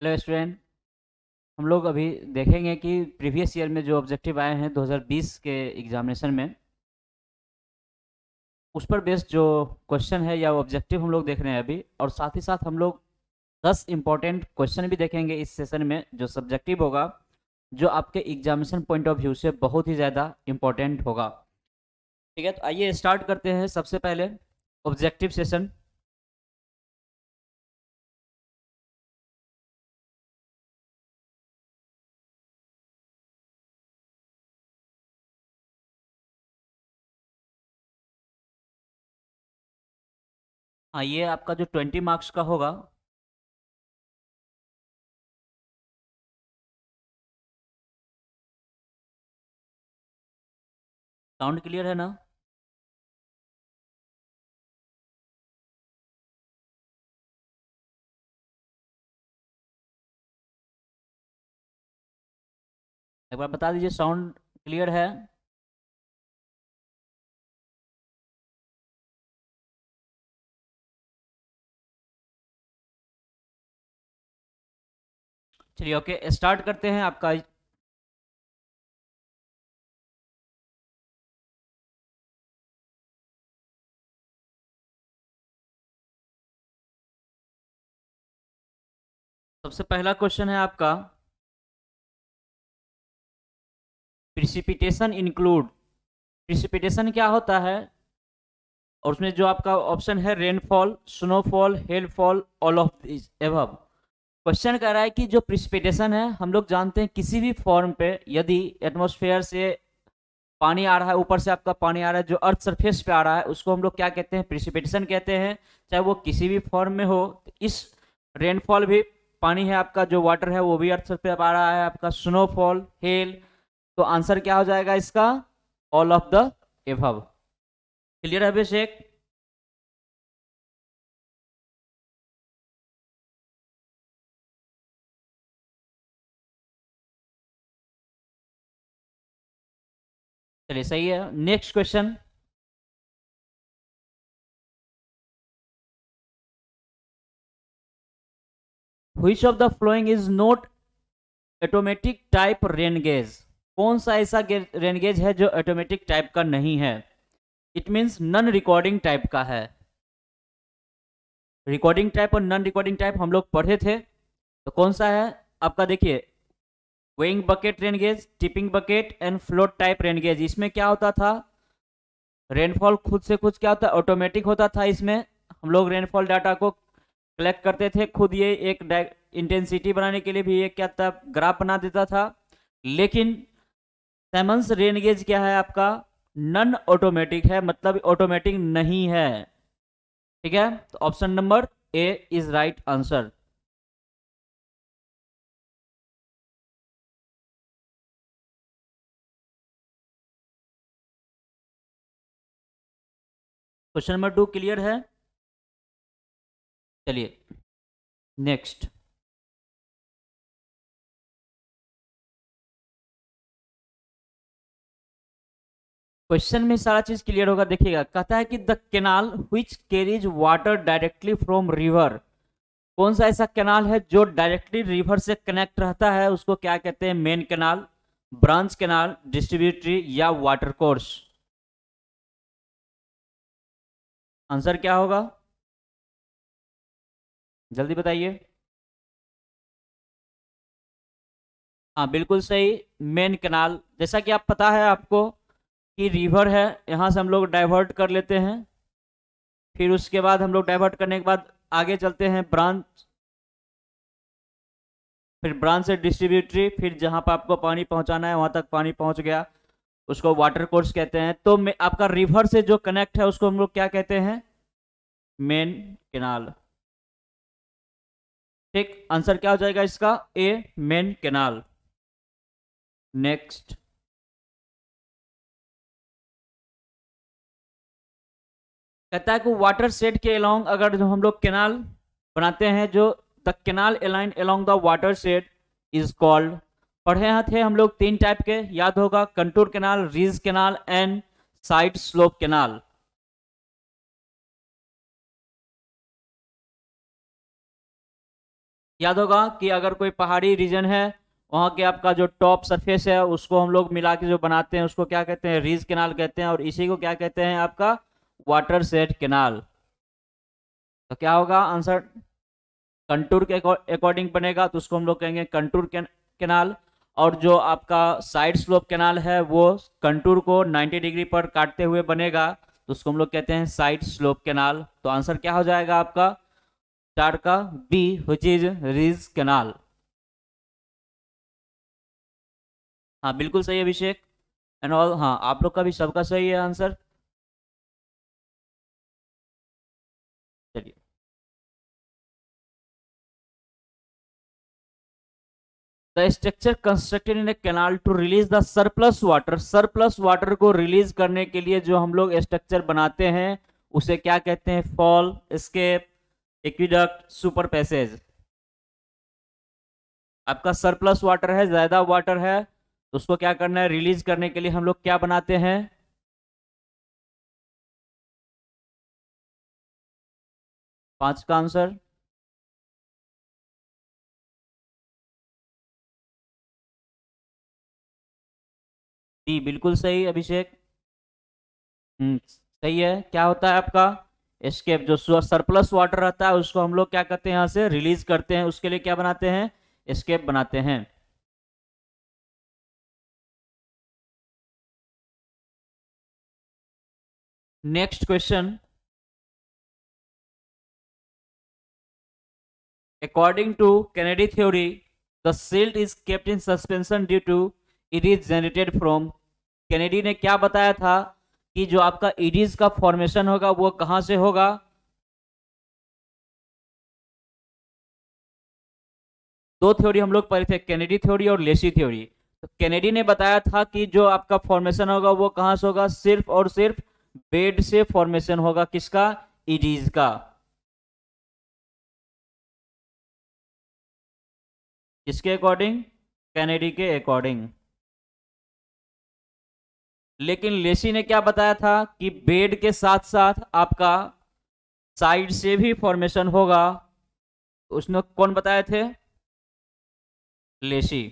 Hello student. हम लोग अभी देखेंगे कि प्रीवियस ईयर में जो ऑब्जेक्टिव आए हैं 2020 के एग्जामिनेशन में, उस पर बेस्ड जो क्वेश्चन है या ऑब्जेक्टिव हम लोग देख रहे हैं अभी, और साथ ही साथ हम लोग 10 इंपॉर्टेंट क्वेश्चन भी देखेंगे इस सेशन में जो सब्जेक्टिव होगा, जो आपके एग्जामिनेशन पॉइंट ऑफ व्यू से बहुत ही ज़्यादा इंपॉर्टेंट होगा। ठीक है, तो आइए स्टार्ट करते हैं। सबसे पहले ऑब्जेक्टिव सेशन। हाँ, ये आपका जो 20 मार्क्स का होगा। साउंड क्लियर है ना? एक बार बता दीजिए, साउंड क्लियर है? चलिए, ओके, स्टार्ट करते हैं आपका। सबसे पहला क्वेश्चन है आपका, प्रिसिपिटेशन इंक्लूड। प्रिसिपिटेशन क्या होता है? और उसमें जो आपका ऑप्शन है, rainfall, snowfall, hailfall, all of this above. Question कह रहा है कि जो प्रिसिपिटेशन है, हम लोग जानते हैं किसी भी फॉर्म पे यदि एटमॉस्फेयर से पानी आ रहा है, ऊपर से आपका पानी आ रहा है जो अर्थ सरफेस पे आ रहा है, उसको हम लोग क्या कहते हैं? प्रिसिपिटेशन कहते हैं। चाहे वो किसी भी फॉर्म में हो। तो इस रेनफॉल भी पानी है आपका, जो वाटर है वो भी अर्थ सरफेस पे आ रहा है आपका। स्नोफॉल, हेल, तो आंसर क्या हो जाएगा इसका? All of the above. Clear है अभिषेक? चलिए, सही है। Next question. Which of the following is not automatic type rain gauge? कौन सा ऐसा रेन गेज है जो ऑटोमेटिक टाइप का नहीं है? It means non recording type का है। रिकॉर्डिंग टाइप और नॉन रिकॉर्डिंग टाइप हम लोग पढ़े थे, तो कौन सा है आपका? देखिए, weighing bucket rain gauge, tipping bucket and float type rain gauge. इसमें क्या होता था? रेनफॉल खुद से कुछ क्या होता है? ऑटोमेटिक होता था। इसमें हम लोग रेनफॉल डाटा को कलेक्ट करते थे खुद। ये एक इंटेंसिटी बनाने के लिए भी एक क्या था? ग्राफ बना देता था। लेकिन सैमंस रेन गेज क्या है आपका? नॉन ऑटोमेटिक है, मतलब ऑटोमेटिक नहीं है। ठीक है, तो option number A is right answer. Question number 2 clear है? चलिए, नेक्स्ट। क्वेश्चन में सारा चीज क्लियर होगा, देखिएगा। कहता है कि the canal which carries water directly from river. कौन सा ऐसा कैनाल है जो डायरेक्टली रिवर से कनेक्ट रहता है? उसको क्या कहते हैं? Main canal, branch canal, distributary या वाटर कोर्स? आंसर क्या होगा? जल्दी बताइए। हाँ, बिल्कुल सही, मेन कैनाल। जैसा कि आप पता है आपको कि रिवर है, यहाँ से हम लोग डाइवर्ट कर लेते हैं। फिर उसके बाद हम लोग डाइवर्ट करने के बाद आगे चलते हैं ब्रांच, फिर ब्रांच से डिस्ट्रीब्यूटरी, फिर जहाँ पर आपको पानी पहुँचाना है वहाँ तक पानी पहुँच गया, उसको वाटर कोर्स कहते हैं। तो आपका रिवर से जो कनेक्ट है उसको हम लोग क्या कहते हैं? Main canal. ठीक, आंसर क्या हो जाएगा इसका? ए, मेन कैनाल। नेक्स्ट। कहता है कि वाटर शेड के अलोंग अगर जो हम लोग कैनाल बनाते हैं, जो the canal align along the water shade is called. पढ़े यहाँ थे हम लोग 3 टाइप के, याद होगा, contour canal, ridge canal and side slope canal. याद होगा कि अगर कोई पहाड़ी रीजन है, वहाँ के आपका जो टॉप सरफेस है उसको हम लोग मिला के जो बनाते हैं उसको क्या कहते हैं, रीज कैनाल कहते हैं, और इसी को क्या कहते हैं आपका, वाटर शेड कैनाल। तो क्या होगा आंसर, कंटूर के अकॉर्डिंग बनेगा तो उसको हम लोग कहेंगे कंटूर कैनाल। और जो आपका साइड स्लोप कैनाल है वो कंटूर को 90 डिग्री पर काटते हुए बनेगा तो उसको हम लोग कहते हैं साइड स्लोप कैनाल। तो आंसर क्या हो जाएगा आपका 4 का बी, विच इज रीज कैनाल। हाँ बिल्कुल सही है अभिषेक एंड ऑल, हाँ आप लोग का भी सबका सही है आंसर। चलिए, the structure constructed in a canal to release the surplus water, surplus water को रिलीज करने के लिए जो हम लोग स्ट्रक्चर बनाते हैं उसे क्या कहते हैं, fall, escape, aqueduct, super passage. आपका सरप्लस वाटर है, ज्यादा वाटर है, तो उसको क्या करना है, रिलीज करने के लिए हम लोग क्या बनाते हैं, 5 का आंसर। डी बिल्कुल सही अभिषेक। सही है, क्या होता है आपका एस्केप, जो सरप्लस वाटर रहता है उसको हम लोग क्या करते हैं, यहाँ से रिलीज करते हैं, उसके लिए क्या बनाते हैं, एस्केप बनाते हैं। Next question, according to Kennedy theory the silt is kept in suspension due to it is generated from, Kennedy ने क्या बताया था कि जो आपका इडीज का फॉर्मेशन होगा वो कहां से होगा, दो थ्योरी हम लोग पढ़े थे, कैनेडी थ्योरी और लेसी थ्योरी। तो कैनेडी ने बताया था कि जो आपका फॉर्मेशन होगा वो कहां से होगा, सिर्फ और सिर्फ बेड से फॉर्मेशन होगा, किसका, इडीज का। किसके अकॉर्डिंग, कैनेडी के अकॉर्डिंग। लेकिन लेसी ने क्या बताया था कि बेड के साथ साथ आपका साइड से भी फॉर्मेशन होगा, उसने कौन बताए थे, लेसी,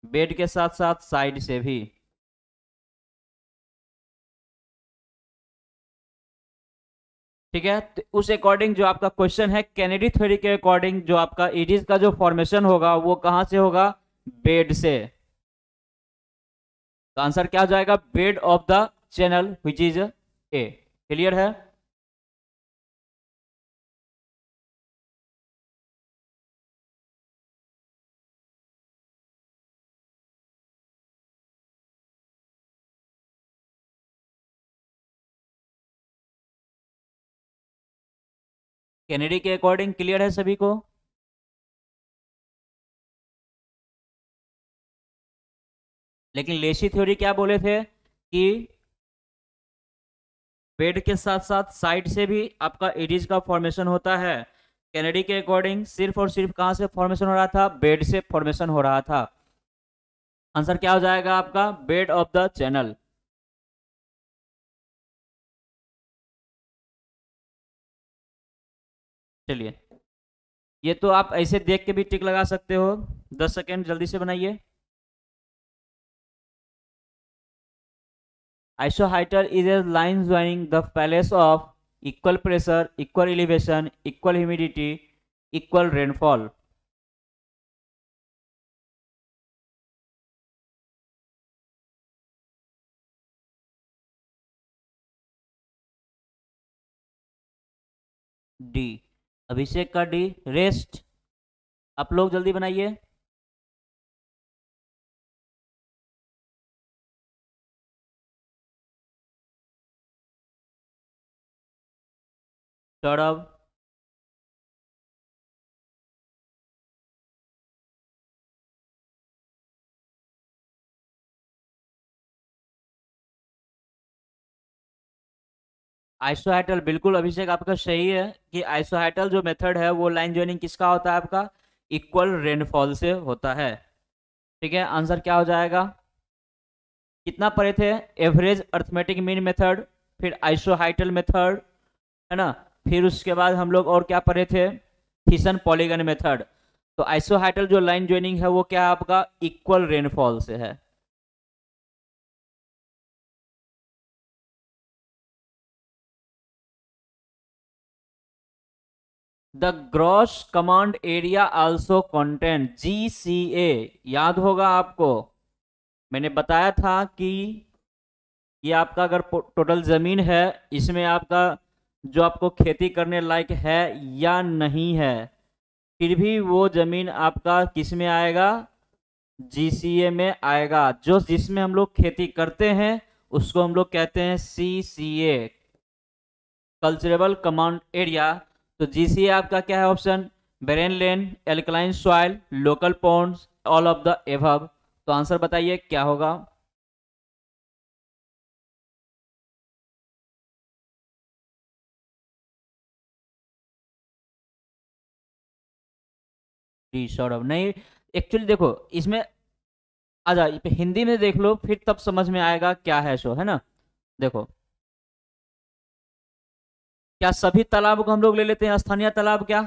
बेड के साथ साथ साइड से भी। ठीक है, तो उस अकॉर्डिंग जो आपका क्वेश्चन है कैनेडी थ्योरी के अकॉर्डिंग जो आपका इडीज का जो फॉर्मेशन होगा वो कहां से होगा, बेड से। तो आंसर क्या हो जाएगा, bed of the channel which is a. Clear है। कैनेडी के अकॉर्डिंग क्लियर है सभी को। लेकिन लेसी थ्योरी क्या बोले थे कि बेड के साथ साथ साइड से भी आपका इडीज का फॉर्मेशन होता है। कैनेडी के अकॉर्डिंग सिर्फ और सिर्फ कहां से फॉर्मेशन हो रहा था, बेड से फॉर्मेशन हो रहा था। आंसर क्या हो जाएगा आपका, बेड ऑफ द चैनल। चलिए, ये तो आप ऐसे देख के भी टिक लगा सकते हो, 10 सेकेंड जल्दी से बनाइए। Isohydrate is a line joining the palace of equal pressure, equal elevation, equal humidity, equal rainfall. D, Abhishek का डी, रेस्ट। आप लोग जल्दी बनाइए। सौरभ, आइसोहाइटल, बिल्कुल अभिषेक आपका सही है कि आइसोहाइटल जो मेथड है वो लाइन ज्वाइनिंग किसका होता है आपका, इक्वल रेनफॉल से होता है। ठीक है, आंसर क्या हो जाएगा, कितना पढ़े थे, एवरेज अर्थमेटिक मीन मेथड, फिर आइसोहाइटल मेथड, है ना, फिर उसके बाद हम लोग और क्या पढ़े थे, थिसन पॉलीगन मेथड। तो आइसोहाइडल जो लाइन ज्वाइनिंग है वो क्या है आपका, इक्वल रेनफॉल से है। The gross command area also content GCA, याद होगा आपको, मैंने बताया था कि ये आपका अगर टोटल जमीन है, इसमें आपका जो आपको खेती करने लायक है या नहीं है, फिर भी वो जमीन आपका किस में आएगा, GCA में आएगा। जो जिसमें हम लोग खेती करते हैं उसको हम लोग कहते हैं CCA, कल्चरेबल कमांड एरिया। तो GCA आपका क्या है option, barren land, alkaline soil, local ponds, all of the above. तो आंसर बताइए क्या होगा। जी सौरभ, नहीं एक्चुअली देखो इसमें आजा हिंदी में देख लो फिर तब समझ में आएगा क्या है शो, है ना। देखो, क्या सभी तालाब को हम लोग ले लेते हैं स्थानीय तालाब क्या,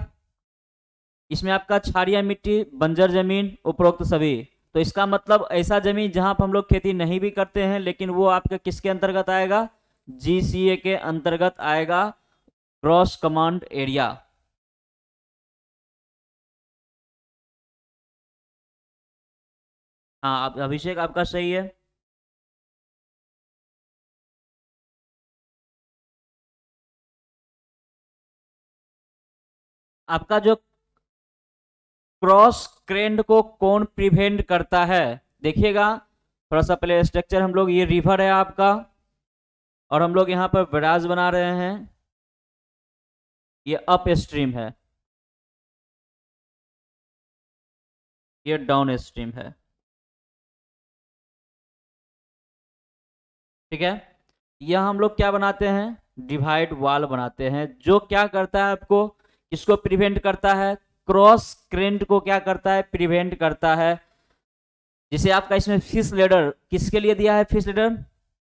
इसमें आपका क्षारीय मिट्टी, बंजर जमीन, उपरोक्त सभी। तो इसका मतलब ऐसा जमीन जहां पर हम लोग खेती नहीं भी करते हैं लेकिन वो आपके किसके अंतर्गत आएगा, GCA के अंतर्गत आएगा, क्रॉस कमांड एरिया। हाँ अभिषेक आपका सही है। आपका जो क्रॉस क्रेंड को कौन प्रिवेंट करता है, देखिएगा थोड़ा सा पहले स्ट्रक्चर, हम लोग ये रिवर है आपका और हम लोग यहाँ पर ब्राज बना रहे हैं, ये अप स्ट्रीम है, ये डाउन स्ट्रीम है, ठीक है। यह हम लोग क्या बनाते हैं, डिवाइड वॉल बनाते हैं, जो क्या करता है आपको, किसको प्रिवेंट करता है, क्रॉस क्रेंट को क्या करता है, प्रिवेंट करता है। जिसे आपका इसमें फिश लेडर किसके लिए दिया है, फिश लेडर,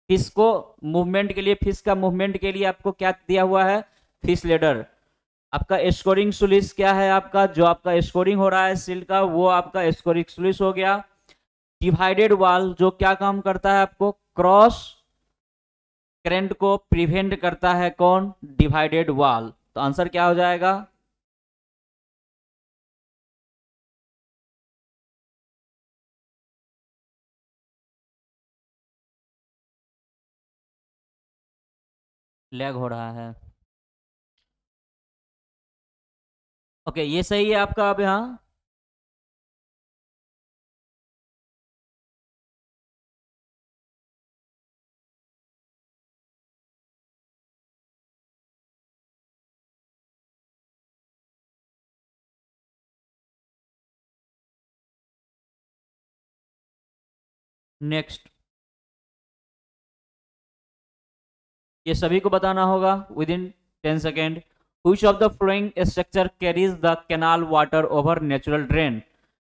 फिश को मूवमेंट के लिए, फिश का मूवमेंट के लिए आपको क्या दिया हुआ है, फिश लेडर। आपका स्कोरिंग सुलिस क्या है, आपका जो आपका स्कोरिंग हो रहा है सिल्ड का वो आपका स्कोरिंग सुलिस हो गया। डिवाइडेड वॉल जो क्या काम करता है आपको, क्रॉस करंट को प्रिवेंट करता है, कौन, डिवाइडेड वॉल। तो आंसर क्या हो जाएगा, लैग हो रहा है। ओके ये सही है आपका। अब यहाँ नेक्स्ट, ये सभी को बताना होगा with in 10 second. Which of the following structure carries the canal water over natural drain?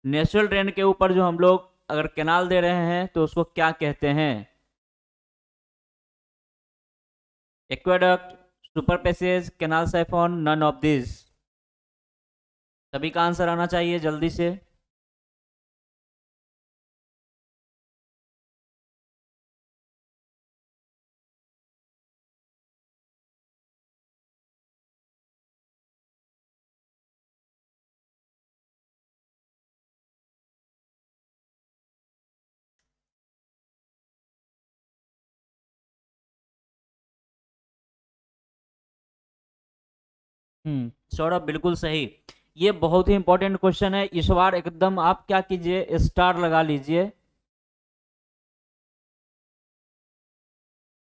Natural drain के ऊपर जो हम लोग अगर कैनाल दे रहे हैं तो उसको क्या कहते हैं, aqueduct, super passage, canal siphon, none of this. सभी का आंसर आना चाहिए जल्दी से। सौरभ बिल्कुल सही। ये बहुत ही इंपॉर्टेंट क्वेश्चन है, इस बार एकदम आप क्या कीजिए, स्टार लगा लीजिए,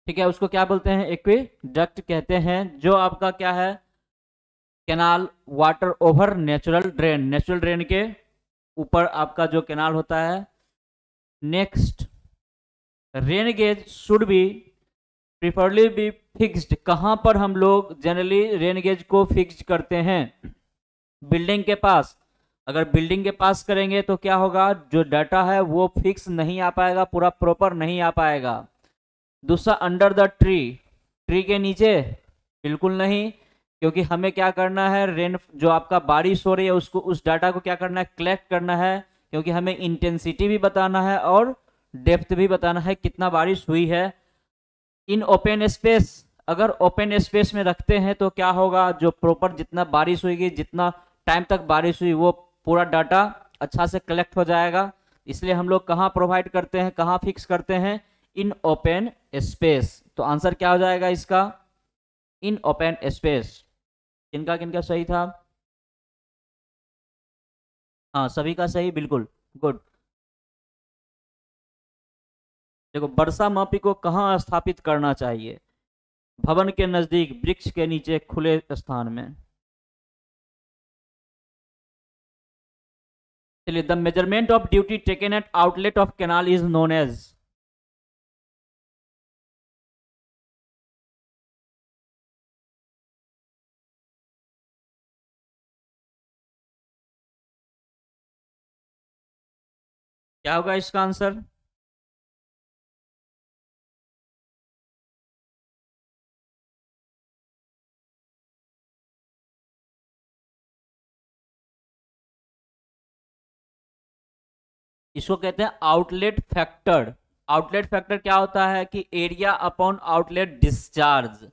ठीक है। उसको क्या बोलते हैं, एक्विडक्ट कहते हैं, जो आपका क्या है, canal water over natural drain, natural drain के ऊपर आपका जो कैनाल होता है। Next, rain gauge should be preferably be fixed, कहां पर हम लोग जनरली रेन गेज को फिक्स करते हैं, बिल्डिंग के पास। अगर बिल्डिंग के पास करेंगे तो क्या होगा, जो डाटा है वो फिक्स नहीं आ पाएगा, पूरा प्रॉपर नहीं आ पाएगा। दूसरा, अंडर द ट्री, ट्री के नीचे बिल्कुल नहीं, क्योंकि हमें क्या करना है, रेन जो आपका बारिश हो रही है उसको, उस डाटा को क्या करना है, कलेक्ट करना है, क्योंकि हमें इंटेंसिटी भी बताना है और डेप्थ भी बताना है कितना बारिश हुई है। इन ओपन स्पेस, अगर ओपन स्पेस में रखते हैं तो क्या होगा, जो प्रॉपर जितना बारिश हुई, जितना टाइम तक बारिश हुई, वो पूरा डाटा अच्छा से कलेक्ट हो जाएगा। इसलिए हम लोग कहाँ प्रोवाइड करते हैं, कहाँ फिक्स करते हैं, इन ओपन स्पेस। तो आंसर क्या हो जाएगा इसका, इन ओपन स्पेस। किनका किनका सही था? हाँ सभी का सही, बिल्कुल गुड। देखो, वर्षा मापी को कहाँ स्थापित करना चाहिए, भवन के नजदीक, वृक्ष के नीचे, खुले स्थान में। चलिए, the measurement of duty taken at outlet of canal is known as. क्या होगा इसका आंसर? इसको कहते हैं आउटलेट फैक्टर। आउटलेट फैक्टर क्या होता है कि एरिया अपॉन आउटलेट डिस्चार्ज।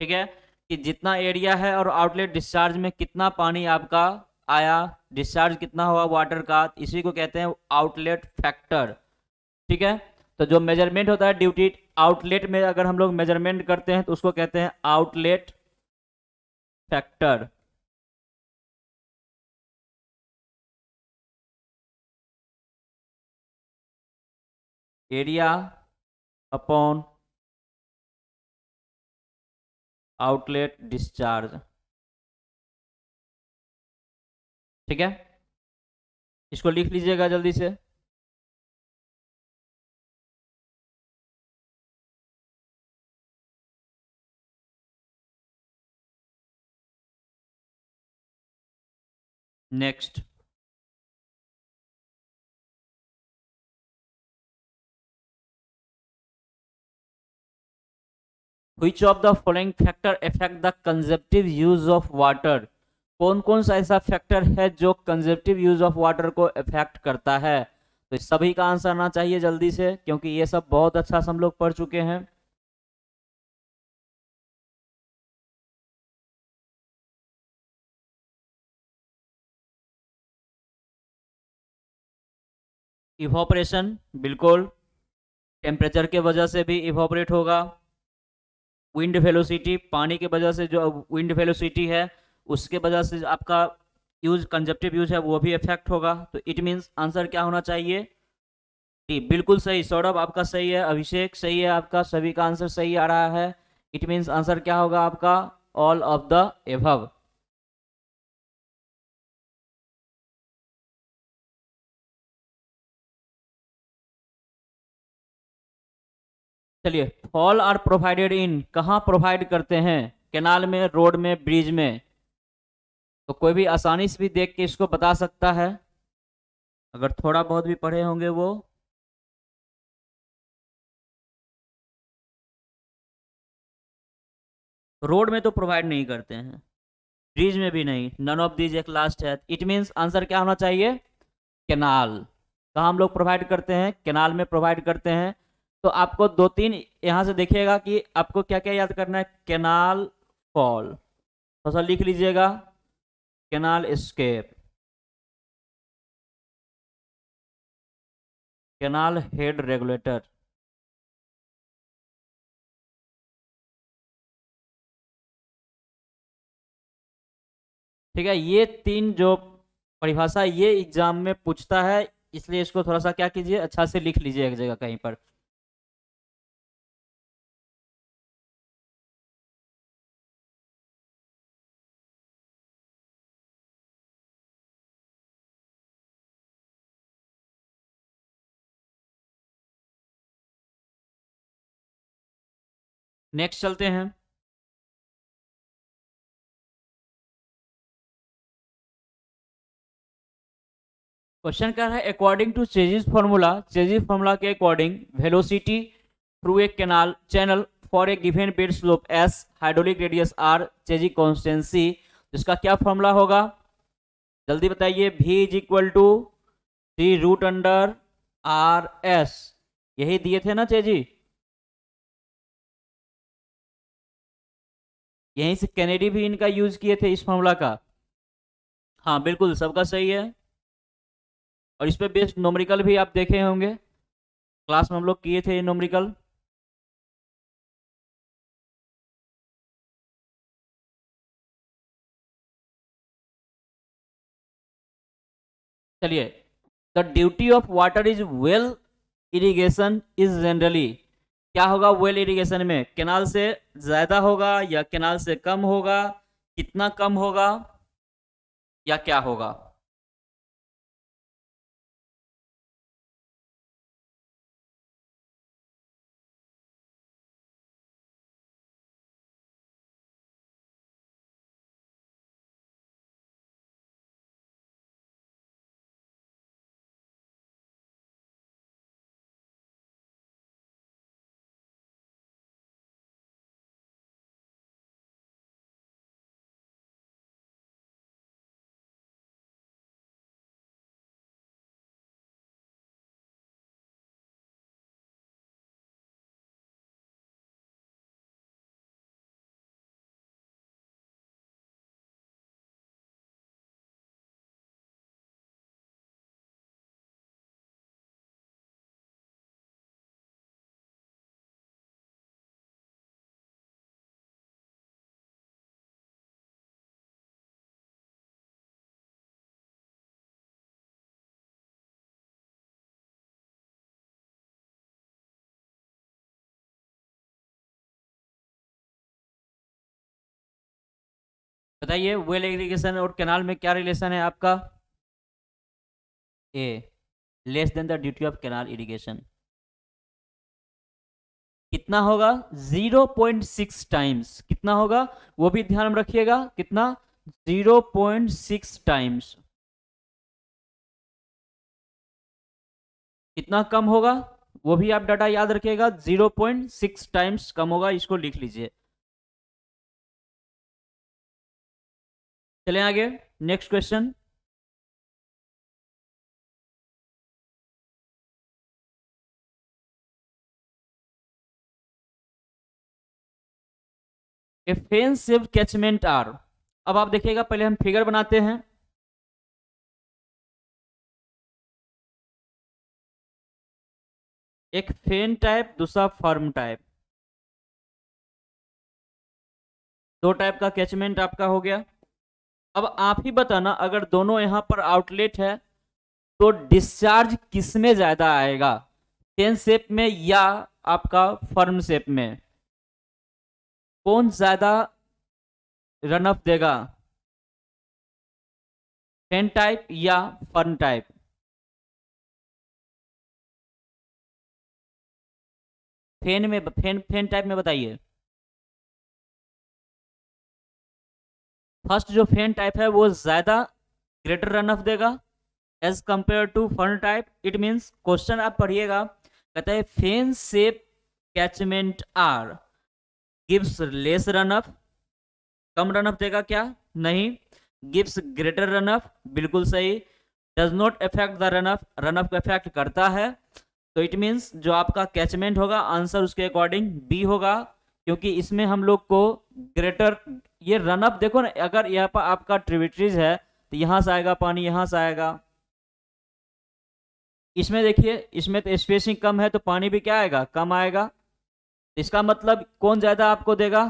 ठीक है, कि जितना एरिया है और आउटलेट डिस्चार्ज में कितना पानी आपका आया, डिस्चार्ज कितना हुआ वाटर का, इसी को कहते हैं आउटलेट फैक्टर। ठीक है, तो जो मेजरमेंट होता है ड्यूटी आउटलेट में, अगर हम लोग मेजरमेंट करते हैं तो उसको कहते हैं outlet factor. Area upon outlet discharge. ठीक है, इसको लिख लीजिएगा जल्दी से। Next, which of the following factor affect the conservative use of water? कौन कौन सा ऐसा फैक्टर है जो कंजर्वेटिव यूज ऑफ वाटर को इफेक्ट करता है? तो इस सभी का आंसर आना चाहिए जल्दी से, क्योंकि ये सब बहुत अच्छा से हम लोग पढ़ चुके हैं। इवोपरेशन, बिल्कुल, टेम्परेचर के वजह से भी इवोपरेट होगा। विंड वेलोसिटी, पानी के वजह से जो विंड वेलोसिटी है उसके वजह से आपका यूज, कंजप्टिव यूज है, वो भी इफेक्ट होगा। तो इट मीन्स आंसर क्या होना चाहिए, टी। बिल्कुल सही, सौरभ आपका सही है, अभिषेक सही है, आपका सभी का आंसर सही आ रहा है। इट मीन्स आंसर क्या होगा आपका, ऑल ऑफ द एभव। चलिए, फॉल आर प्रोवाइडेड इन, कहाँ प्रोवाइड करते हैं, कैनाल में, रोड में, ब्रिज में? तो कोई भी आसानी से भी देख के इसको बता सकता है, अगर थोड़ा बहुत भी पढ़े होंगे वो। रोड में तो प्रोवाइड नहीं करते हैं, ब्रिज में भी नहीं, नन ऑफ दीज एक लास्ट है। इट मीन्स आंसर क्या होना चाहिए, कैनाल। कहाँ हम लोग प्रोवाइड करते हैं, कैनाल में प्रोवाइड करते हैं। तो आपको दो तीन यहाँ से देखिएगा कि आपको क्या क्या याद करना है, कैनाल फॉल, थोड़ा सा लिख लीजिएगा, canal escape, canal head regulator. ठीक है, ये तीन जो परिभाषा ये एग्जाम में पूछता है, इसलिए इसको थोड़ा सा क्या कीजिए, अच्छा से लिख लीजिए एक जगह कहीं पर। नेक्स्ट चलते हैं। क्वेश्चन क्या है, according to Chezy's formula, Chezy's formula के according velocity through a canal channel for a given bed slope S, hydraulic radius R, Chezy constancy, इसका क्या फॉर्मूला होगा? जल्दी बताइए। V is equal to C root under R S, यही दिए थे ना चेजी? यहीं से कैनेडी भी इनका यूज किए थे इस फॉर्मूला का। हाँ बिल्कुल, सबका सही है। और इस पे बेस्ड न्यूमेरिकल भी आप देखे होंगे, क्लास में हम लोग किए थे न्यूमेरिकल। चलिए, the duty of water is well irrigation is generally, क्या होगा वेल इरिगेशन में? कैनाल से ज्यादा होगा या कैनाल से कम होगा, कितना कम होगा, या क्या होगा? बताइए, वेल इरिगेशन और कैनाल में क्या रिलेशन है आपका? A, less than the duty of canal irrigation. कितना होगा? 0.6 टाइम्स। कितना होगा वो भी ध्यान में रखिएगा, कितना? 0.6 टाइम्स। कितना कम होगा वो भी आप डाटा याद रखिएगा, 0.6 टाइम्स कम होगा, इसको लिख लीजिए। चलें आगे, next question. A fan shaped catchment are. अब आप देखिएगा, पहले हम फिगर बनाते हैं। एक फेन टाइप, दूसरा फर्म टाइप, दो टाइप का कैचमेंट आपका हो गया। अब आप ही बताना, अगर दोनों यहां पर आउटलेट है तो डिस्चार्ज किस में ज्यादा आएगा, फेन शेप में या आपका फर्म शेप में? कौन ज्यादा रन अप देगा, फेन टाइप या फर्म टाइप? फेन टाइप में बताइए। फर्स्ट जो फेन टाइप है वो ज्यादा ग्रेटर रन ऑफ देगा as compare to fern type. It means, question आप पढ़िएगा, कहता है fan shape catchment are gives less run off, कम रन ऑफ देगा क्या? नहीं। गिव्स ग्रेटर रन ऑफ, बिल्कुल सही। Does not effect the run off, run off को इफेक्ट करता है। तो इट मींस जो आपका कैचमेंट होगा, आंसर उसके अकॉर्डिंग बी होगा, क्योंकि इसमें हम लोग को ग्रेटर, ये रन अप देखो ना, अगर यहाँ पर आपका ट्रिब्यूटरीज है तो यहाँ से आएगा पानी, यहाँ से आएगा। इसमें देखिए, इसमें तो स्पेसिंग कम है तो पानी भी क्या आएगा, कम आएगा। इसका मतलब कौन ज्यादा आपको देगा?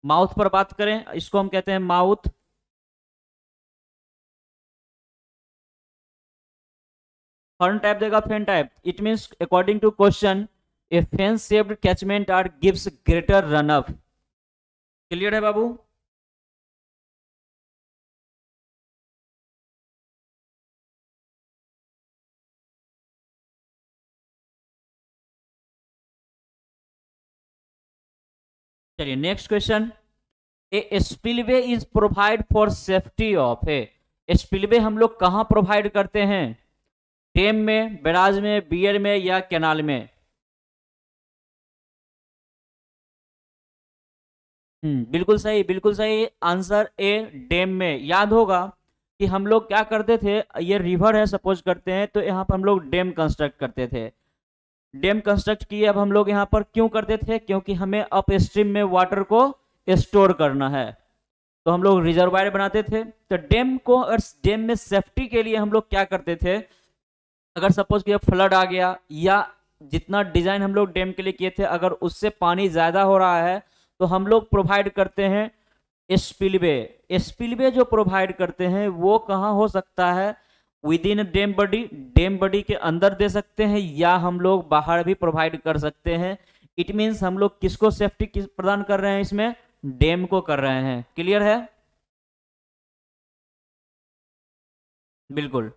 माउथ पर बात करें, इसको हम कहते हैं माउथ। फर्न टाइप देगा fan type. It means according to question, a fan shaped catchment are gives greater run up. Clear है बाबू? चलिए next question. A spillway is provide for safety of, a spillway हम लोग कहां provide करते हैं? Dam में, बैराज में, बियर में या कैनाल में? बिल्कुल सही, बिल्कुल सही आंसर ए, डैम में। याद होगा कि हम लोग क्या करते थे, ये रिवर है सपोज करते हैं, तो यहाँ पर हम लोग डैम कंस्ट्रक्ट करते थे। डैम कंस्ट्रक्ट किए, अब हम लोग यहाँ पर क्यों करते थे, क्योंकि हमें अप स्ट्रीम में वाटर को स्टोर करना है, तो हम लोग रिजर्वायर बनाते थे। तो डैम को, अगर डैम में सेफ्टी के लिए हम लोग क्या करते थे, अगर सपोज कि फ्लड आ गया, या जितना डिजाइन हम लोग डैम के लिए किए थे अगर उससे पानी ज्यादा हो रहा है, तो हम लोग प्रोवाइड करते हैं स्पिलवे। स्पिलवे जो प्रोवाइड करते हैं वो कहाँ हो सकता है, with in dam body, dam body के अंदर दे सकते हैं, या हम लोग बाहर भी प्रोवाइड कर सकते हैं। इट मीन्स हम लोग किसको सेफ्टी किस प्रदान कर रहे हैं, इसमें डैम को कर रहे हैं। क्लियर है? बिल्कुल।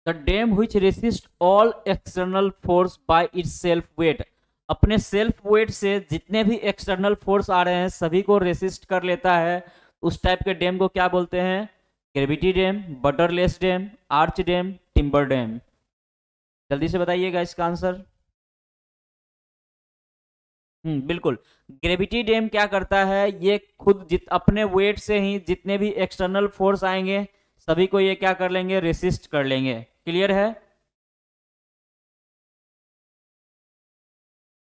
The dam which resist all external force by its self weight, अपने सेल्फ वेट से जितने भी एक्सटर्नल फोर्स आ रहे हैं सभी को रेसिस्ट कर लेता है। उस टाइप के डैम को क्या बोलते हैं, gravity dam, buttress dam, arch dam, timber dam. जल्दी से बताइएगा इसका आंसर। बिल्कुल। ग्रेविटी डैम क्या करता है, ये खुद अपने वेट से ही जितने भी एक्सटर्नल फोर्स आएंगे सभी को ये क्या कर लेंगे, रेसिस्ट कर लेंगे। क्लियर है?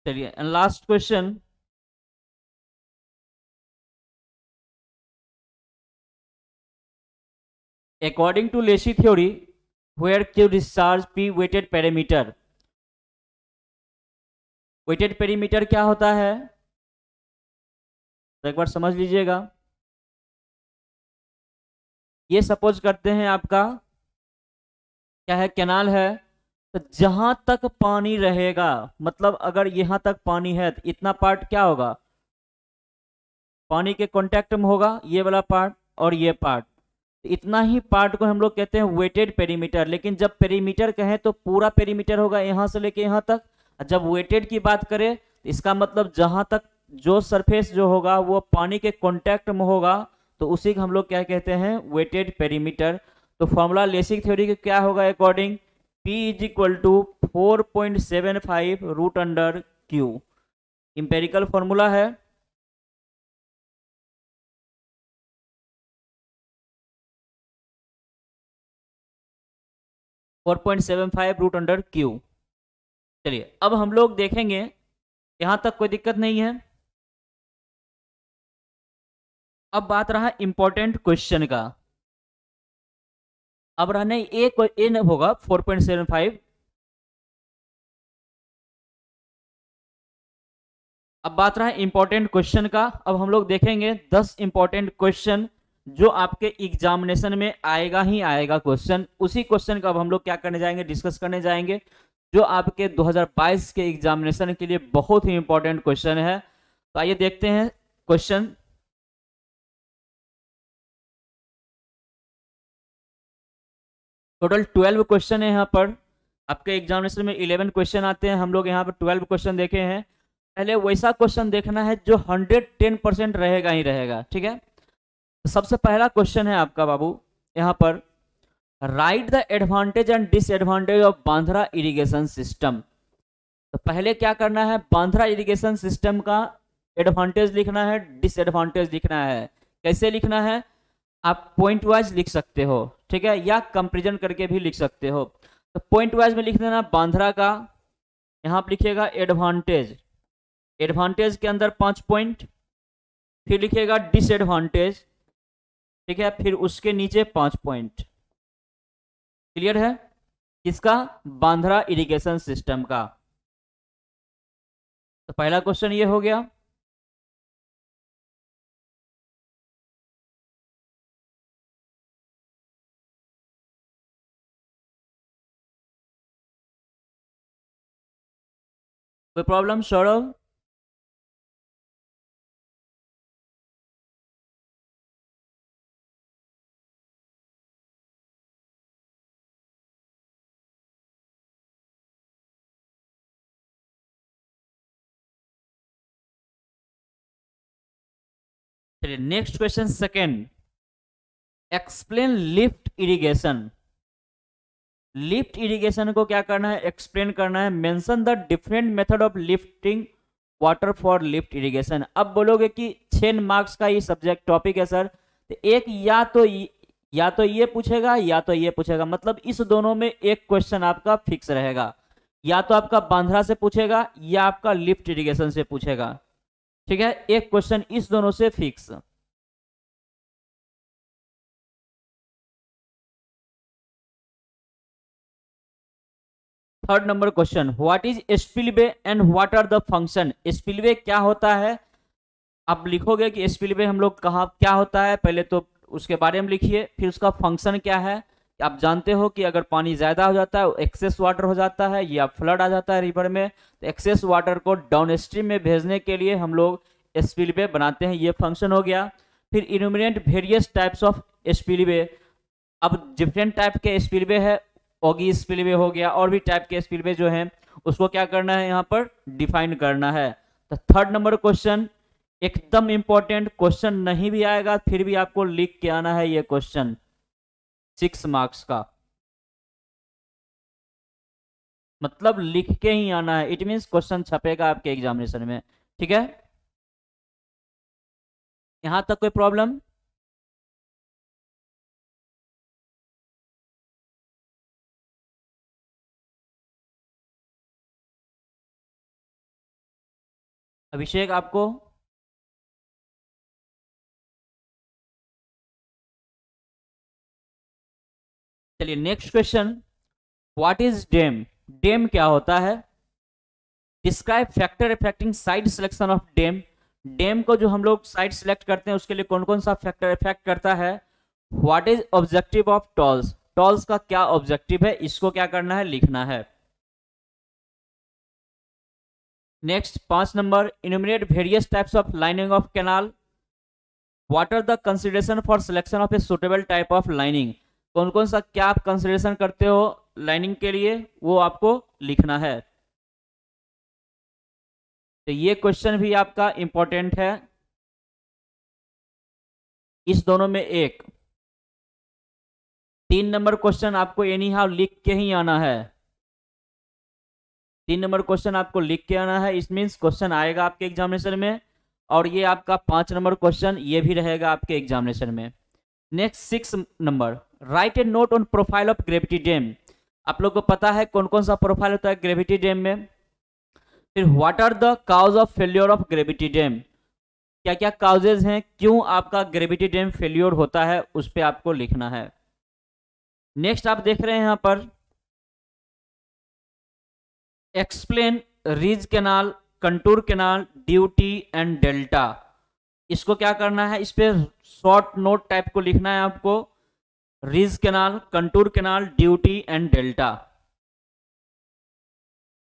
चलिए last question. According to Lacey theory, where Q discharge P wetted perimeter. Wetted perimeter क्या होता है, तो एक बार समझ लीजिएगा। ये सपोज करते हैं आपका क्या है, कैनाल है, तो जहां तक पानी रहेगा, मतलब अगर यहां तक पानी है तो इतना पार्ट क्या होगा, पानी के कांटेक्ट में होगा, ये वाला पार्ट और ये पार्ट। इतना ही पार्ट को हम लोग कहते हैं वेटेड पेरीमीटर। लेकिन जब पेरीमीटर कहें तो पूरा पेरीमीटर होगा यहां से लेके यहां तक। जब वेटेड की बात करें तो इसका मतलब जहां तक जो सरफेस जो होगा वो पानी के कांटेक्ट में होगा, तो उसी को हम लोग क्या कहते हैं, वेटेड पेरीमीटर। तो फॉर्मूला लेसिक थ्योरी का क्या होगा, according P is equal to 4.75 root under Q. Empirical formula है। 4.75 रूट अंडर क्यू। चलिए अब हम लोग देखेंगे, यहां तक कोई दिक्कत नहीं है। अब बात रहा इंपॉर्टेंट क्वेश्चन का। अब रहने ए होगा 4.75। अब बात रहा इंपॉर्टेंट क्वेश्चन का। अब हम लोग देखेंगे 10 इंपॉर्टेंट क्वेश्चन जो आपके एग्जामिनेशन में आएगा ही आएगा क्वेश्चन। उसी क्वेश्चन का अब हम लोग क्या करने जाएंगे, डिस्कस करने जाएंगे, जो आपके 2022 के एग्जामिनेशन के लिए बहुत ही इंपॉर्टेंट क्वेश्चन है। तो आइए देखते हैं क्वेश्चन। टोटल 12 क्वेश्चन है यहाँ पर। आपके एग्जामिनेशन में 11 क्वेश्चन आते हैं, हम लोग यहाँ पर 12 क्वेश्चन देखे हैं। पहले वैसा क्वेश्चन देखना है जो 110% रहेगा ही रहेगा, ठीक है। तो सबसे पहला क्वेश्चन है आपका बाबू यहाँ पर, right the advantage and disadvantage of Bandra irrigation system. तो पहले क्या करना है, बांद्रा इरिगेशन सिस्टम का एडवांटेज लिखना है, डिसएडवांटेज लिखना है। कैसे लिखना है, आप पॉइंट वाइज लिख सकते हो, ठीक है, या कंपेरिजन करके भी लिख सकते हो। तो पॉइंट वाइज में लिख देना बांद्रा का, यहाँ पर लिखिएगा एडवांटेज, एडवांटेज के अंदर 5 पॉइंट, फिर लिखिएगा डिसएडवांटेज, ठीक है, फिर उसके नीचे 5 पॉइंट। क्लियर है? किसका, बांद्रा इरिगेशन सिस्टम का। तो पहला क्वेश्चन ये हो गया। कोई प्रॉब्लम सौरभ? चलिए next question second, explain lift irrigation. Lift irrigation को क्या करना है, एक्सप्लेन करना है। Mention the different method of lifting water for lift irrigation. अब बोलोगे कि 6 मार्क्स का ये सब्जेक्ट टॉपिक है सर, तो एक या तो ये पूछेगा या तो ये पूछेगा, मतलब इस दोनों में एक क्वेश्चन आपका फिक्स रहेगा। या तो आपका बांद्रा से पूछेगा या आपका लिफ्ट इरिगेशन से पूछेगा, ठीक है, एक क्वेश्चन इस दोनों से fix. Third number question, what is spillway and what are the function. Spillway क्या होता है, आप लिखोगे कि स्पिलवे हम लोग कहाँ क्या होता है, पहले तो उसके बारे में लिखिए, फिर उसका फंक्शन क्या है। आप जानते हो कि अगर पानी ज्यादा हो जाता है, एक्सेस वाटर हो जाता है या फ्लड आ जाता है रिवर में, तो एक्सेस वाटर को डाउन स्ट्रीम में भेजने के लिए हम लोग स्पिलवे बनाते हैं, ये फंक्शन हो गया। फिर enumerate various types of spillway. अब डिफरेंट टाइप के स्पिलवे है, ऑगी स्पिलवे हो गया, और भी टाइप के स्पिलवे जो है उसको क्या करना है, यहाँ पर डिफाइन करना है। तो थर्ड नंबर क्वेश्चन एकदम इंपॉर्टेंट क्वेश्चन, नहीं भी आएगा फिर भी आपको लिख के आना है ये क्वेश्चन, 6 मार्क्स का, मतलब लिख के ही आना है। इट मीन्स क्वेश्चन छपेगा आपके एग्जामिनेशन में, ठीक है। यहां तक कोई प्रॉब्लम? अभिषेक आपको? चलिए next question, what is damn. Dam क्या होता है, describe factor affecting side selection of dam. Dam को जो हम लोग साइड सिलेक्ट करते हैं उसके लिए कौन कौन सा फैक्टर इफेक्ट करता है। What is objective of tolls, tolls का क्या ऑब्जेक्टिव है, इसको क्या करना है, लिखना है। Next 5 number, enumerate various types of lining of canal. What are the consideration for selection of a suitable type of lining. कौन कौन सा क्या आप कंसिडरेशन करते हो लाइनिंग के लिए, वो आपको लिखना है। तो ये क्वेश्चन भी आपका इंपॉर्टेंट है, इस दोनों में एक। 3 नंबर क्वेश्चन आपको एनी हाउ लिख के ही आना है, 3 नंबर क्वेश्चन आपको लिख के आना है, इस मीन्स क्वेश्चन आएगा आपके एग्जामिनेशन में। और ये आपका 5 नंबर क्वेश्चन ये भी रहेगा आपके एग्जामिनेशन में। Next 6 number, right A note on profile of gravity dam. आप लोग को पता है कौन कौन सा प्रोफाइल होता है ग्रेविटी डैम में। फिर what are the cause of failure of gravity dam, क्या क्या काउजेज हैं क्यों आपका ग्रेविटी डैम फेल्योर होता है, उस पर आपको लिखना है। नेक्स्ट आप देख रहे हैं यहाँ पर, explain ridge canal, contour canal, duty and delta. इसको क्या करना है, इस पे शॉर्ट नोट टाइप को लिखना है आपको, ridge canal, contour canal, duty and delta.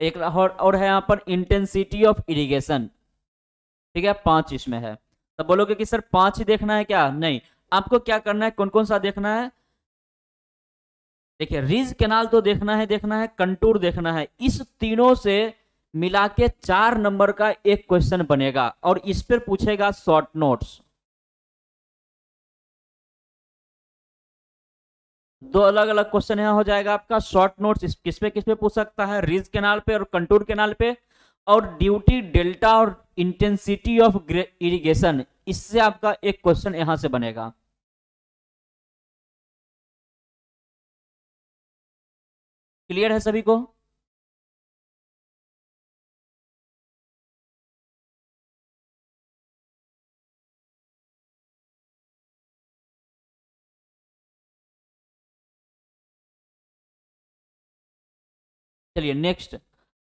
एक और है यहाँ पर इंटेंसिटी ऑफ इरिगेशन, ठीक है, 5 इसमें है। तब बोलोगे कि सर 5 ही देखना है क्या, नहीं, आपको क्या करना है, कौन कौन सा देखना है। देखिए रिज कैनाल तो देखना है, कंटूर देखना है, इस तीनों से मिला के 4 नंबर का एक क्वेश्चन बनेगा और इस पर पूछेगा शॉर्ट नोट्स। दो अलग अलग क्वेश्चन यहाँ हो जाएगा आपका। शॉर्ट नोट्स किस पे पूछ सकता है, रिज कैनाल पे और कंटूर कैनाल पे, और ड्यूटी, डेल्टा और इंटेंसिटी ऑफ इरिगेशन, इससे आपका एक क्वेश्चन यहां से बनेगा। क्लियर है सभी को? चलिए नेक्स्ट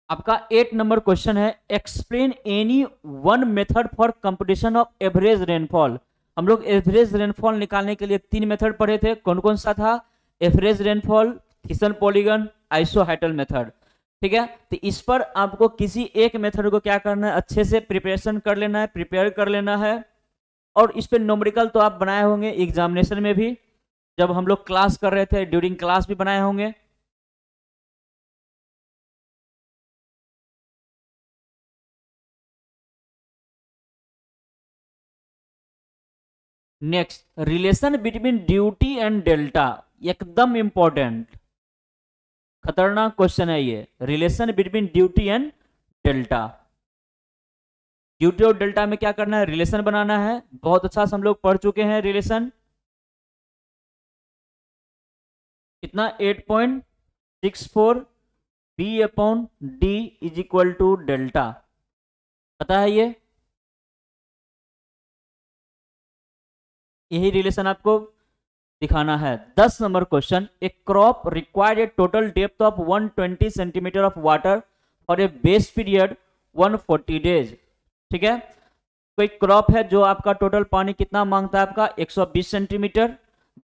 आपका 8 नंबर क्वेश्चन है, explain any one method for computation of average rainfall. हम लोग एवरेज रेनफॉल निकालने के लिए 3 मेथड पढ़े थे, कौन कौन सा था, एवरेज रेनफॉल, थिसन पॉलीगन, आइसोहाइटल मेथड, ठीक है। तो इस पर आपको किसी एक मेथड को क्या करना है, अच्छे से प्रिपरेशन कर लेना है, प्रिपेयर कर लेना है। और इस पर न्यूमेरिकल तो आप बनाए होंगे एग्जामिनेशन में भी, जब हम लोग क्लास कर रहे थे ड्यूरिंग क्लास भी बनाए होंगे। Next, relation between duty and delta, एकदम इंपॉर्टेंट, खतरनाक क्वेश्चन है ये। Relation between duty and delta, duty और डेल्टा में क्या करना है, रिलेशन बनाना है। बहुत अच्छा से हम लोग पढ़ चुके हैं रिलेशन, कितना 8.64 B upon D is equal to delta, पता है ये, यही रिलेशन आपको दिखाना है। 10 number question, a crop required a total depth of 120 centimetre of water for a base period 140 days. ठीक है, कोई क्रॉप है जो आपका टोटल पानी कितना मांगता है, आपका 120 सेंटीमीटर,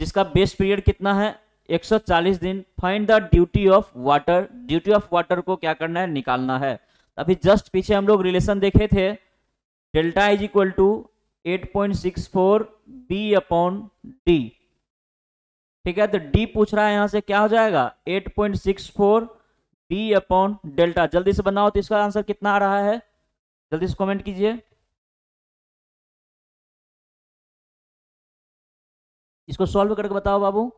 जिसका बेस पीरियड कितना है 140 दिन। Find the duty of water, duty of water को क्या करना है, निकालना है। अभी जस्ट पीछे हम लोग रिलेशन देखे थे, delta is equal to 8.64 B upon D. ठीक है, तो डी पूछ रहा है यहां से, क्या हो जाएगा 8.64 बी अपॉन डेल्टा। जल्दी से बनाओ तो इसका आंसर कितना आ रहा है, जल्दी से कमेंट कीजिए, इसको सॉल्व करके बताओ बाबू।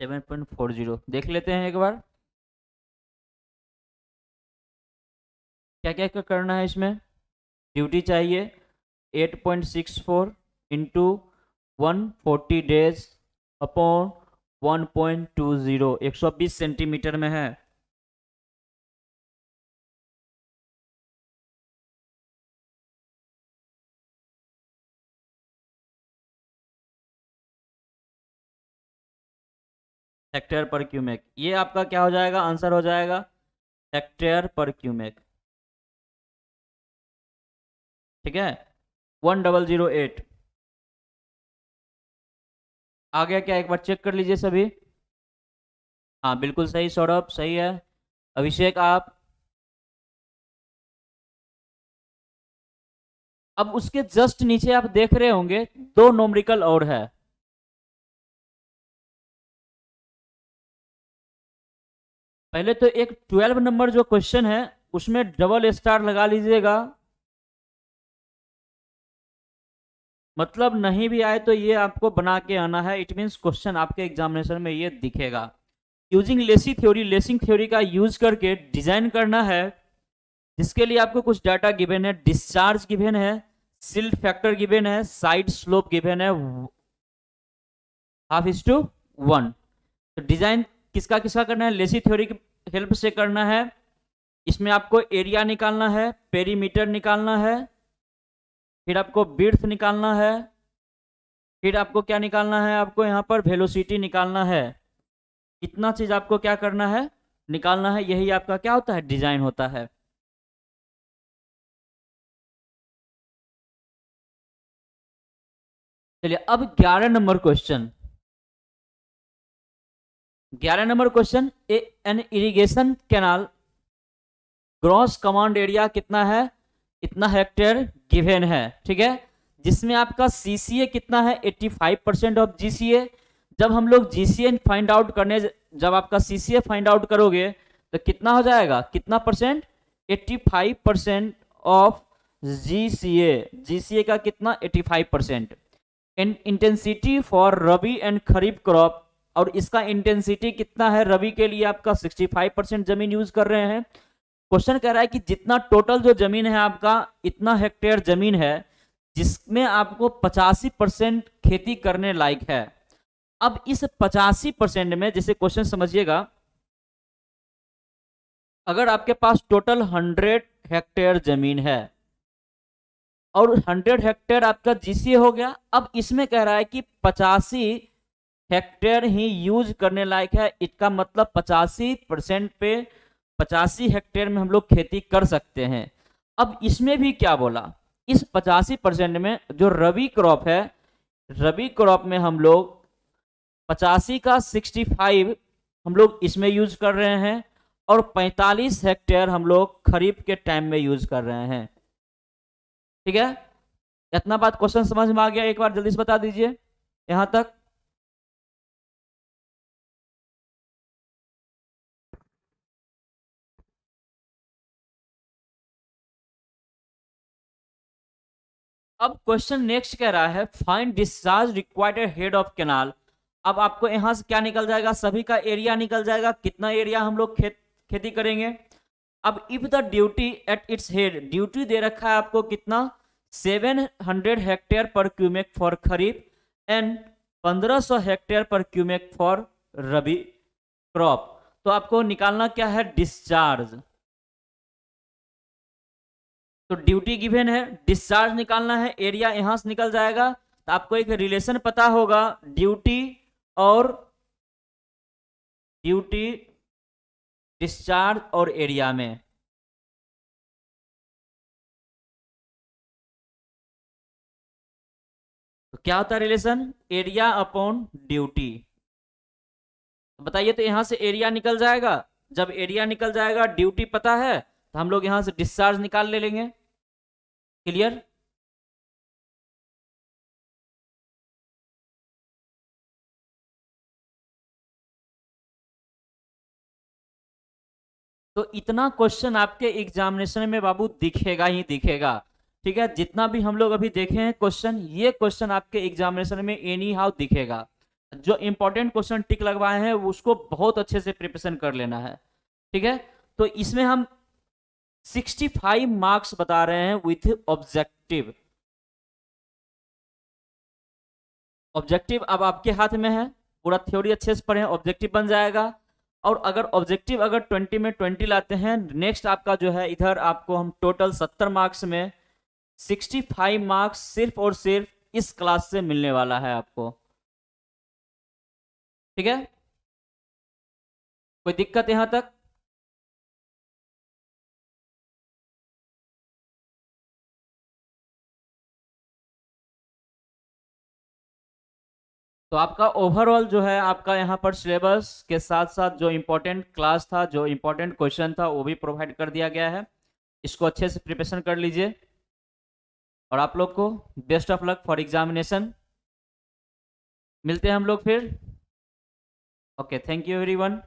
सेवन 7.40 देख लेते हैं एक बार, क्या क्या क्या करना है इसमें। ड्यूटी चाहिए 8.64 इंटू 140 डेज अपॉन 1.20, 120 सेंटीमीटर में है। हेक्टेयर पर क्यूमेक, ये आपका क्या हो जाएगा, आंसर हो जाएगा हेक्टेयर पर क्यूमेक। ठीक है, 1008 आ गया क्या, एक बार चेक कर लीजिए सभी। हाँ बिल्कुल सही, सौरभ सही है, अभिषेक आप। अब उसके जस्ट नीचे आप देख रहे होंगे दो नोमरिकल और है, पहले तो एक 12 नंबर जो क्वेश्चन है उसमें डबल स्टार लगा लीजिएगा, मतलब नहीं भी आए तो ये आपको बना के आना है, इट मींस क्वेश्चन आपके एग्जामिनेशन में ये दिखेगा। Using Lacey theory, Lacey theory का यूज करके डिजाइन करना है, जिसके लिए आपको कुछ डाटा गिवन है, डिस्चार्ज गिवन है, सिल्ट फैक्टर गिवन है, साइड स्लोप गिवन है 1/2 तो डिजाइन किसका किसका करना है, लेसी थ्योरी की हेल्प से करना है। इसमें आपको एरिया निकालना है, पेरीमीटर निकालना है, फिर आपको विड्थ निकालना है, फिर आपको क्या निकालना है, आपको यहाँ पर वेलोसिटी निकालना है। इतना चीज आपको क्या करना है, निकालना है, यही आपका क्या होता है, डिजाइन होता है। चलिए अब 11 number question, 11 number question, an irrigation canal gross command area कितना है, इतना हेक्टेयर गिवन है। ठीक है, जिसमें आपका सीसीए कितना है 85% ऑफ जीसीए। जब हम लोग जीसीए फाइंड आउट करने, जब आपका सीसीए फाइंड आउट करोगे तो कितना हो जाएगा, कितना परसेंट, 85% ऑफ जीसीए, जीसीए का कितना 85%। Intensity for rabi and kharif crop, और इसका इंटेंसिटी कितना है, रबी के लिए आपका 65% जमीन यूज कर रहे हैं। क्वेश्चन कह रहा है कि जितना टोटल जो जमीन है आपका, इतना हेक्टेयर जमीन है जिसमें आपको 85% खेती करने लायक है। अब इस 85% में, जैसे क्वेश्चन समझिएगा, अगर आपके पास टोटल 100 हेक्टेयर जमीन है और 100 हेक्टेयर आपका जीसीए हो गया, अब इसमें कह रहा है कि 85 हेक्टेयर ही यूज करने लायक है, इसका मतलब 85% पे 85 हेक्टेयर में हम लोग खेती कर सकते हैं। अब इसमें भी क्या बोला, इस 85% में जो रबी क्रॉप है, रबी क्रॉप में हम लोग 85 का 65 हम लोग इसमें यूज कर रहे हैं, और 45 हेक्टेयर हम लोग खरीफ के टाइम में यूज कर रहे हैं। ठीक है, इतना बात क्वेश्चन समझ में आ गया? एक बार जल्दी से बता दीजिए यहां तक। अब क्वेश्चन नेक्स्ट कह रहा है find discharge required head of canal. अब आपको यहां से क्या निकल जाएगा? सभी का एरिया निकल जाएगा, कितना एरिया हम लोग खेती करेंगे। अब if the duty at its head, duty दे रखा है आपको कितना? 700 हेक्टेयर पर cumec for kharif and 1500 hectare पर क्यूमेक फॉर रबी क्रॉप। तो आपको निकालना क्या है? डिस्चार्ज। तो ड्यूटी गिवन है, डिस्चार्ज निकालना है, एरिया यहां से निकल जाएगा। तो आपको एक रिलेशन पता होगा ड्यूटी और डिस्चार्ज और एरिया में। तो क्या होता है रिलेशन? Area upon duty. बताइए, तो यहां से एरिया निकल जाएगा। जब एरिया निकल जाएगा, ड्यूटी पता है, तो हम लोग यहां से डिस्चार्ज निकाल ले लेंगे। क्लियर? तो इतना क्वेश्चन आपके एग्जामिनेशन में बाबू दिखेगा ही दिखेगा। ठीक है, जितना भी हम लोग अभी देखे हैं क्वेश्चन, ये क्वेश्चन आपके एग्जामिनेशन में एनी हाउ दिखेगा। जो इंपॉर्टेंट क्वेश्चन टिक लगवाए हैं उसको बहुत अच्छे से प्रिपरेशन कर लेना है। ठीक है, तो इसमें हम 65 मार्क्स बता रहे हैं विथ ऑब्जेक्टिव। ऑब्जेक्टिव अब आपके हाथ में है, पूरा थ्योरी अच्छे से पढ़ें, ऑब्जेक्टिव बन जाएगा। और अगर ऑब्जेक्टिव अगर 20 में 20 लाते हैं, नेक्स्ट आपका जो है इधर आपको हम टोटल 70 मार्क्स में 65 मार्क्स सिर्फ और सिर्फ इस क्लास से मिलने वाला है आपको। ठीक है, कोई दिक्कत यहां तक? तो आपका ओवरऑल जो है आपका यहाँ पर सिलेबस के साथ साथ जो इम्पोर्टेंट क्लास था, जो इम्पोर्टेंट क्वेश्चन था, वो भी प्रोवाइड कर दिया गया है। इसको अच्छे से प्रिपरेशन कर लीजिए और आप लोग को best of luck for examination. मिलते हैं हम लोग फिर। Okay, thank you everyone.